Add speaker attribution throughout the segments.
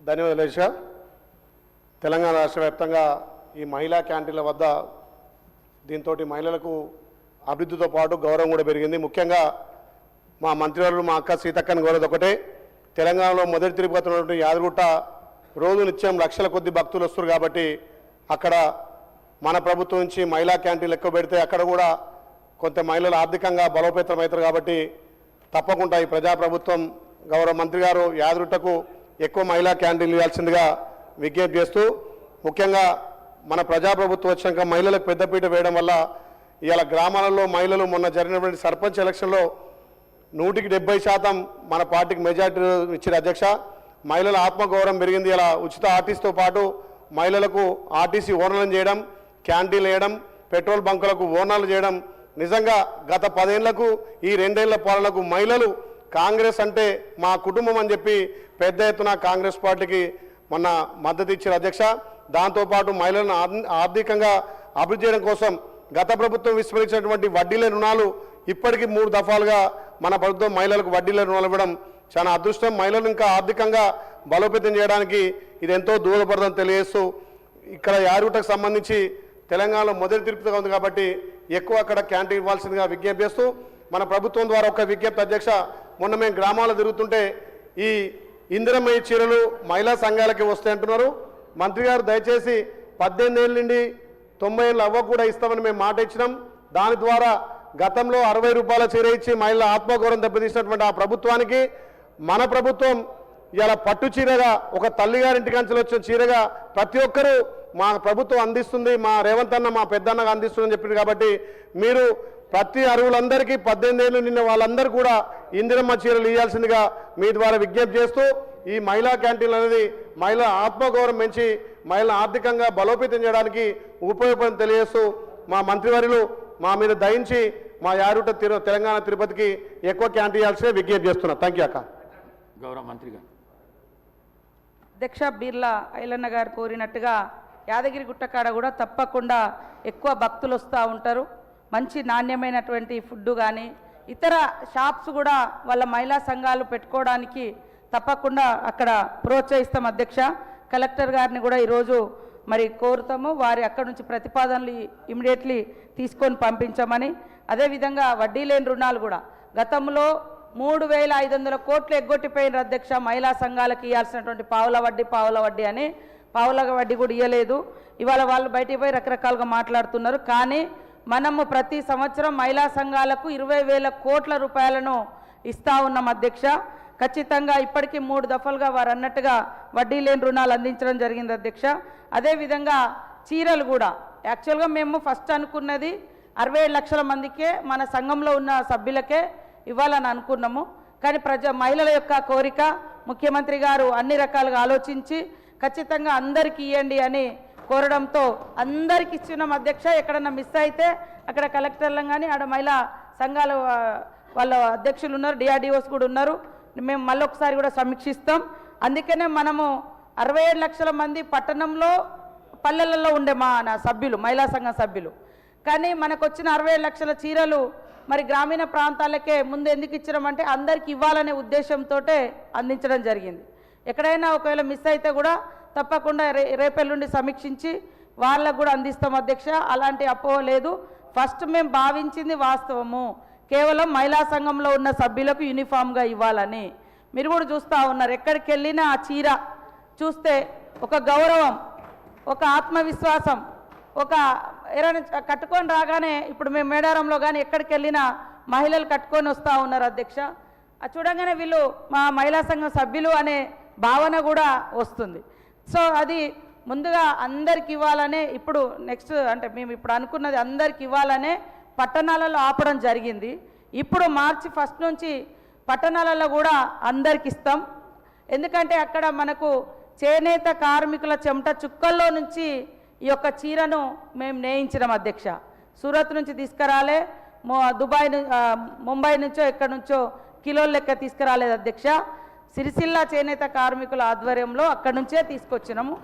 Speaker 1: ధన్యవాదాలు. తెలంగాణ రాష్ట్ర వ్యాప్తంగా ఈ మహిళా క్యాంటీన్ల వద్ద దీంతో మహిళలకు అభివృద్ధితో పాటు గౌరవం కూడా పెరిగింది. ముఖ్యంగా మా మంత్రివర్యులు మా అక్క సీతక్కని కోరేది ఒకటే, తెలంగాణలో మొదటి తిరుపతి ఉన్నటువంటి యాదగిరిగుట్ట రోజు నిత్యం లక్షల కొద్ది భక్తులు వస్తారు కాబట్టి అక్కడ మన ప్రభుత్వం నుంచి మహిళా క్యాంటీన్లు ఎక్కువ పెడితే అక్కడ కూడా కొంత మహిళలు ఆర్థికంగా బలోపేతం అవుతారు. కాబట్టి తప్పకుండా ఈ ప్రజాప్రభుత్వం గౌరవ మంత్రి గారు యాదగిరిగుట్టకు ఎక్కువ మహిళా క్యాంటీన్లు ఇవ్వాల్సిందిగా విజ్ఞప్తి చేస్తూ, ముఖ్యంగా మన ప్రజాప్రభుత్వం వచ్చాక మహిళలకు పెద్దపీట వేయడం వల్ల ఇవాళ గ్రామాలలో మహిళలు మొన్న జరిగినటువంటి సర్పంచ్ ఎలక్షన్లో 100% మన పార్టీకి మెజార్టీ ఇచ్చిన అధ్యక్ష. మహిళల ఆత్మగౌరవం పెరిగింది. ఇలా ఉచిత ఆర్టీసీతో పాటు మహిళలకు ఆర్టీసీ ఓనర్లను చేయడం, క్యాంటీన్లు వేయడం, పెట్రోల్ బంకులకు ఓనర్లు చేయడం, నిజంగా గత 10 ఏళ్లకు ఈ 2 ఏళ్ల పాలనకు మహిళలు కాంగ్రెస్ అంటే మా కుటుంబం అని చెప్పి పెద్ద ఎత్తున కాంగ్రెస్ పార్టీకి మొన్న మద్దతు ఇచ్చిన అధ్యక్ష. దాంతోపాటు మహిళలను ఆర్థికంగా అభివృద్ధి చేయడం కోసం గత ప్రభుత్వం విస్మరించినటువంటి వడ్డీల రుణాలు ఇప్పటికీ 3 దఫాలుగా మన ప్రభుత్వం మహిళలకు వడ్డీల రుణాలు ఇవ్వడం చాలా అదృష్టం. మహిళలు ఇంకా ఆర్థికంగా బలోపేతం చేయడానికి ఇది ఎంతో దోహదపడుతుందని తెలియజేస్తూ, ఇక్కడ యాదగిరిగుట్టకు సంబంధించి తెలంగాణలో మొదటి తిరుపతిగా ఉంది కాబట్టి ఎక్కువ అక్కడ క్యాంటీన్ ఇవ్వాల్సిందిగా విజ్ఞప్తి చేస్తూ, మన ప్రభుత్వం ద్వారా ఒక విజ్ఞప్తి అధ్యక్ష. మొన్న మేము గ్రామాల్లో తిరుగుతుంటే ఈ ఇందిరమ్మ చీరలు మహిళా సంఘాలకి వస్తాయి అంటున్నారు. మంత్రి గారు దయచేసి 18 ఏళ్ళ నుండి 90 ఏళ్ళ అవ్వకు కూడా ఇస్తామని మేము మాట ఇచ్చినాం. దాని ద్వారా గతంలో 60 రూపాయల చీర ఇచ్చి మహిళల ఆత్మగౌరవం దెబ్బతీసినటువంటి ఆ ప్రభుత్వానికి మన ప్రభుత్వం ఇలా పట్టు చీరగా, ఒక తల్లిగారింటికి అంచెలు వచ్చిన చీరగా ప్రతి ఒక్కరూ మా ప్రభుత్వం అందిస్తుంది, మా రేవంత్ అన్న మా పెద్దన్నగా అందిస్తుందని చెప్పింది. కాబట్టి మీరు ప్రతి అర్హులందరికీ 18 ఏళ్ళు నిన్న వాళ్ళందరూ కూడా ఇందిరమ్మ చీరలు ఇవ్వాల్సిందిగా మీ ద్వారా విజ్ఞప్తి చేస్తూ, ఈ మహిళా క్యాంటీన్లు అనేది మహిళల ఆత్మగౌరవం పెంచి మహిళలను ఆర్థికంగా బలోపేతం చేయడానికి ఉపయోగపడని తెలియజేస్తూ, మా మంత్రివర్యులు మా మీద దయించి మా యాదగిరిగుట్ట తెలంగాణ తిరుపతికి ఎక్కువ క్యాంటీన్ ఇవ్వాల్సిందే విజ్ఞప్తి చేస్తున్నా. థ్యాంక్ యూ అక్క.
Speaker 2: గౌరవ మంత్రి గారు.
Speaker 3: అధ్యక్ష బిర్లా ఐలన్న గారు కోరినట్టుగా యాదగిరిగుట్ట కాడ కూడా తప్పకుండా ఎక్కువ భక్తులు వస్తూ ఉంటారు. మంచి నాణ్యమైనటువంటి ఫుడ్ కానీ ఇతర షాప్స్ కూడా వాళ్ళ మహిళా సంఘాలు పెట్టుకోవడానికి తప్పకుండా అక్కడ ప్రోత్సహిస్తాం అధ్యక్ష. కలెక్టర్ గారిని కూడా ఈరోజు మరి కోరుతాము, వారి అక్కడ నుంచి ప్రతిపాదనలు ఇమీడియట్లీ తీసుకొని పంపించమని. అదేవిధంగా వడ్డీ లేని రుణాలు కూడా గతంలో 3500 కోట్లు ఎగ్గొట్టిపోయిన అధ్యక్ష. మహిళా సంఘాలకు ఇవ్వాల్సినటువంటి పావుల వడ్డీ అని పావుల వడ్డీ కూడా ఇవ్వలేదు. ఇవాళ వాళ్ళు బయటికి పోయి రకరకాలుగా మాట్లాడుతున్నారు. కానీ మనము ప్రతి సంవత్సరం మహిళా సంఘాలకు 20,000 కోట్ల రూపాయలను ఇస్తూ ఉన్నాం అధ్యక్ష. ఖచ్చితంగా ఇప్పటికీ 3 దఫలుగా వారు అన్నట్టుగా వడ్డీ లేని రుణాలు అందించడం జరిగింది అధ్యక్ష. అదేవిధంగా చీరలు కూడా యాక్చువల్గా మేము ఫస్ట్ అనుకున్నది 67 లక్షల మందికే మన సంఘంలో ఉన్న సభ్యులకే ఇవ్వాలని అనుకున్నాము. కానీ మహిళల యొక్క కోరిక ముఖ్యమంత్రి గారు అన్ని రకాలుగా ఆలోచించి ఖచ్చితంగా అందరికీ ఇవ్వండి అని కోరడంతో అందరికి ఇచ్చినాం అధ్యక్ష. ఎక్కడన్నా మిస్ అయితే అక్కడ కలెక్టర్లను కానీ ఆడ మహిళా సంఘాల వాళ్ళ అధ్యక్షులు ఉన్నారు, డిఆర్డిఓస్ కూడా ఉన్నారు. మేము మళ్ళీ ఒకసారి కూడా సమీక్షిస్తాం. అందుకనే మనము 67 లక్షల మంది పట్టణంలో పల్లెలలో ఉండే నా సభ్యులు, మహిళా సంఘం సభ్యులు. కానీ మనకు వచ్చిన 67 లక్షల చీరలు మరి గ్రామీణ ప్రాంతాలకే ముందు ఎందుకు ఇచ్చడమంటే అందరికి ఇవ్వాలనే ఉద్దేశంతో అందించడం జరిగింది. ఎక్కడైనా ఒకవేళ మిస్ అయితే కూడా తప్పకుండా రేపెల్లుండి సమీక్షించి వాళ్ళకు కూడా అందిస్తాం అధ్యక్ష. అలాంటి అపోహ లేదు. ఫస్ట్ మేము భావించింది వాస్తవము, కేవలం మహిళా సంఘంలో ఉన్న సభ్యులకు యూనిఫామ్గా ఇవ్వాలని. మీరు కూడా చూస్తూ ఉన్నారు, ఎక్కడికి వెళ్ళినా ఆ చీర చూస్తే ఒక గౌరవం, ఒక ఆత్మవిశ్వాసం, ఒక ఎవరైనా కట్టుకొని రాగానే ఇప్పుడు మేము మేడారంలో కానీ ఎక్కడికి వెళ్ళినా మహిళలు కట్టుకొని వస్తూ ఉన్నారు అధ్యక్ష. అది చూడగానే వీళ్ళు మా మహిళా సంఘం సభ్యులు అనే భావన కూడా వస్తుంది. సో అది ముందుగా అందరికి ఇవ్వాలనే ఇప్పుడు నెక్స్ట్ అంటే మేము ఇప్పుడు అనుకున్నది అందరికి ఇవ్వాలనే పట్టణాలలో ఆపడం జరిగింది. ఇప్పుడు మార్చి 1 నుంచి పట్టణాలలో కూడా అందరికి ఇస్తాం. ఎందుకంటే అక్కడ మనకు చేనేత కార్మికుల చెమట చుక్కల్లో నుంచి ఈ యొక్క చీరను మేము నేయించడం అధ్యక్ష. సూరత్ నుంచి తీసుకురాలే, దుబాయ్ ముంబై నుంచో ఎక్కడి నుంచో కిలోల లెక్క తీసుకురాలేదు అధ్యక్ష. సిరిసిల్ల చేనేత కార్మికుల ఆధ్వర్యంలో అక్కడి నుంచే తీసుకొచ్చినాము.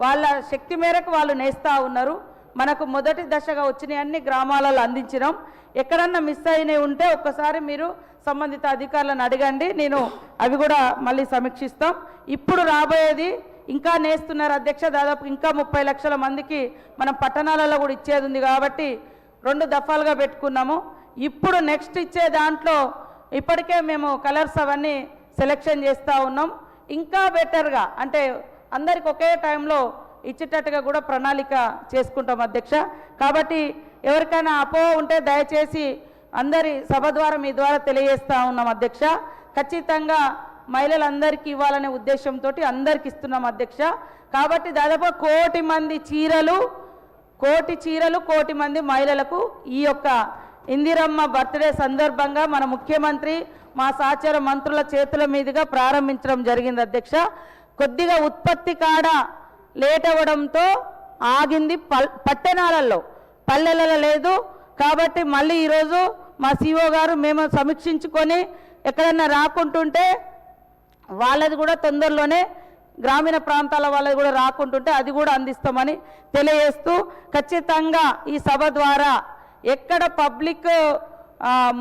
Speaker 3: వాళ్ళ శక్తి మేరకు వాళ్ళు నేస్తూ ఉన్నారు. మనకు మొదటి దశగా వచ్చినాయి అన్ని గ్రామాలలో అందించినాం. ఎక్కడన్నా మిస్ అయినవి ఉంటే ఒక్కసారి మీరు సంబంధిత అధికారులను అడగండి, నేను అవి కూడా మళ్ళీ సమీక్షిస్తాం. ఇప్పుడు రాబోయేది ఇంకా నేస్తున్నారు అధ్యక్ష, దాదాపు ఇంకా 30 లక్షల మందికి మనం పట్టణాలలో కూడా ఇచ్చేది ఉంది కాబట్టి 2 దఫాలుగా పెట్టుకున్నాము. ఇప్పుడు నెక్స్ట్ ఇచ్చే దాంట్లో ఇప్పటికే మేము కలర్స్ అవన్నీ సెలెక్షన్ చేస్తూ ఉన్నాం. ఇంకా బెటర్గా అంటే అందరికి ఒకే టైంలో ఇచ్చేటట్టుగా కూడా ప్రణాళిక చేసుకుంటాం అధ్యక్ష. కాబట్టి ఎవరికైనా అపోహ ఉంటే దయచేసి అందరి సభ ద్వారా మీ ద్వారా తెలియజేస్తూ ఉన్నాం అధ్యక్ష. ఖచ్చితంగా మహిళలందరికీ ఇవ్వాలనే ఉద్దేశంతో అందరికి ఇస్తున్నాం అధ్యక్ష. కాబట్టి దాదాపు 1 కోటి మంది చీరలు, 1 కోటి మంది మహిళలకు ఈ యొక్క ఇందిరమ్మ బర్త్డే సందర్భంగా మన ముఖ్యమంత్రి మా సహచర మంత్రుల చేతుల మీదుగా ప్రారంభించడం జరిగింది అధ్యక్ష. కొద్దిగా ఉత్పత్తి కాడ లేట్ అవ్వడంతో ఆగింది, పట్టణాలలో పల్లెలలో లేదు. కాబట్టి మళ్ళీ ఈరోజు మా సిఓ గారు మేము సమీక్షించుకొని ఎక్కడన్నా రాకుంటుంటే వాళ్ళది కూడా తొందరలోనే గ్రామీణ ప్రాంతాల వాళ్ళది కూడా రాకుంటుంటే అది కూడా అందిస్తామని తెలియజేస్తూ, ఖచ్చితంగా ఈ సభ ద్వారా ఎక్కడ పబ్లిక్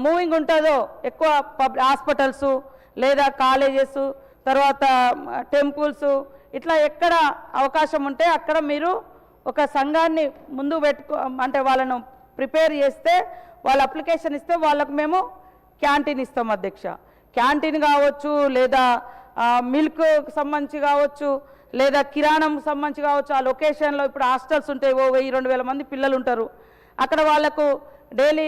Speaker 3: మూవింగ్ ఉంటుందో ఎక్కువ హాస్పిటల్స్ లేదా కాలేజెస్ తర్వాత టెంపుల్స్ ఇట్లా ఎక్కడ అవకాశం ఉంటే అక్కడ మీరు ఒక సంఘాన్ని ముందు అంటే వాళ్ళను ప్రిపేర్ చేస్తే వాళ్ళ అప్లికేషన్ ఇస్తే వాళ్ళకు మేము క్యాంటీన్ ఇస్తాం అధ్యక్ష. క్యాంటీన్ కావచ్చు లేదా మిల్క్ సంబంధించి కావచ్చు లేదా కిరాణం సంబంధించి కావచ్చు. ఆ లొకేషన్లో ఇప్పుడు హాస్టల్స్ ఉంటాయి, 1000-2000 మంది పిల్లలు ఉంటారు. అక్కడ వాళ్ళకు డైలీ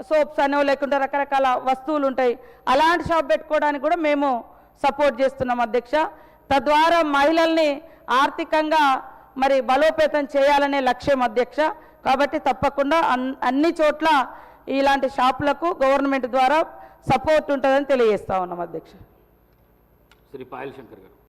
Speaker 3: సోప్స్ అనో లేకుంటే రకరకాల వస్తువులు ఉంటాయి. అలాంటి షాప్ పెట్టుకోవడానికి కూడా మేము సపోర్ట్ చేస్తున్నాం అధ్యక్ష. తద్వారా మహిళల్ని ఆర్థికంగా మరి బలోపేతం చేయాలనే లక్ష్యం అధ్యక్ష. కాబట్టి తప్పకుండా అన్ని చోట్ల ఇలాంటి షాపులకు గవర్నమెంట్ ద్వారా సపోర్ట్ ఉంటుందని తెలియజేస్తా ఉన్నాం అధ్యక్ష.
Speaker 2: శ్రీ పాయల్ శంకర్ గారు.